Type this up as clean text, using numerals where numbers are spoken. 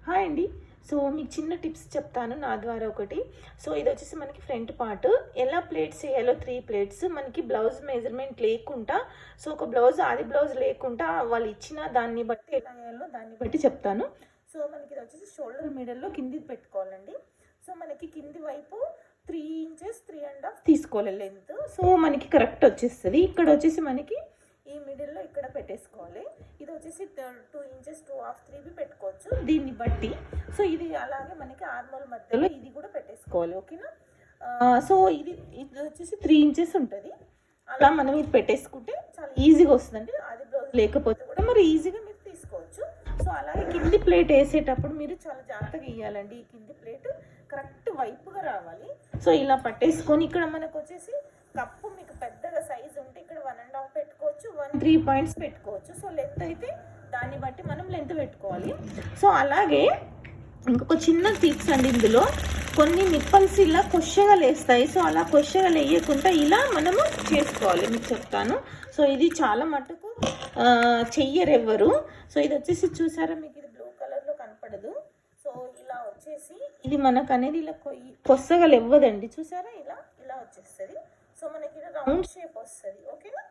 Hi అండి. So మీకు చిన్న టిప్స్ చెప్తాను నా ద్వారా ఒకటి. సో ఇది వచ్చేసి మనకి ఫ్రంట్ పార్ట్ ఎలా ప్లేట్స్ వేయాలో 3 ప్లేట్స్ మనకి బ్లౌజ్ మెజర్మెంట్ లేకుండా, సో ఒక బ్లౌజ్ ఆది బ్లౌజ్ లేకుండా వాళ్ళు ఇచ్చిన దాన్ని బట్టి ఎలా వేయాలో దాన్ని బట్టి చెప్తాను. సో మనకి ఇది వచ్చేసి షోల్డర్ మిడిల్లో కింది పెట్టుకోవాలండి. సో మనకి కింది వైపు 3 ఇంచెస్ 3.5 తీసుకోవాలి లెంత్. సో మనకి కరెక్ట్ వచ్చేస్తుంది. ఇక్కడ వచ్చేసి మనకి ఈ మిడిల్లో ఇక్కడ పెట్టేసుకోవాలి. ఇది వచ్చేసి 2 ఇంచెస్ 2.5 3 పెట్టుకోవచ్చు దీన్ని బట్టి. సో ఇది అలాగే మనకి ఆర్మోల్ మధ్యలో ఇది కూడా పెట్టేసుకోవాలి. ఓకేనా? సో ఇది వచ్చేసి 3 ఇంచెస్ ఉంటుంది. అలా మనం ఇది పెట్టేసుకుంటే చాలా ఈజీగా వస్తుందండి. అది బ్లౌజ్ లేకపోతే కూడా మరి ఈజీగా మీరు తీసుకోవచ్చు. సో అలాగే కింది ప్లేట్ వేసేటప్పుడు మీరు చాలా జాగ్రత్తగా వేయాలండి. ఈ కింది ప్లేట్ కరెక్ట్ వైపుగా రావాలి. సో ఇలా పట్టేసుకొని ఇక్కడ మనకు వచ్చేసి కప్పు మీకు పెద్దగా సైజు ఉంటే ఇక్కడ 1.5 పెట్టుకోవచ్చు, 3 పాయింట్స్ పెట్టుకోవచ్చు. సో లెంత్ అయితే దాన్ని బట్టి మనం లెంత్ పెట్టుకోవాలి. సో అలాగే ఇంకొక చిన్న టిప్స్ అండి, ఇందులో కొన్ని నిప్పల్స్ ఇలా కొషగా లేస్తాయి. సో అలా కొషగా లేయకుండా ఇలా మనము చేసుకోవాలి, మీకు చెప్తాను. సో ఇది చాలా మటుకు చెయ్యరు ఎవ్వరు. సో ఇది వచ్చేసి చూసారా, మీకు ఇది బ్లూ కలర్లో కనపడదు. సో ఇలా వచ్చేసి ఇది మనకు అనేది ఇలా కొత్తగా లేవ్వదండి. చూసారా, ఇలా ఇలా వచ్చేస్తుంది. సో మనకి రౌండ్ షేప్ వస్తుంది. ఓకేనా?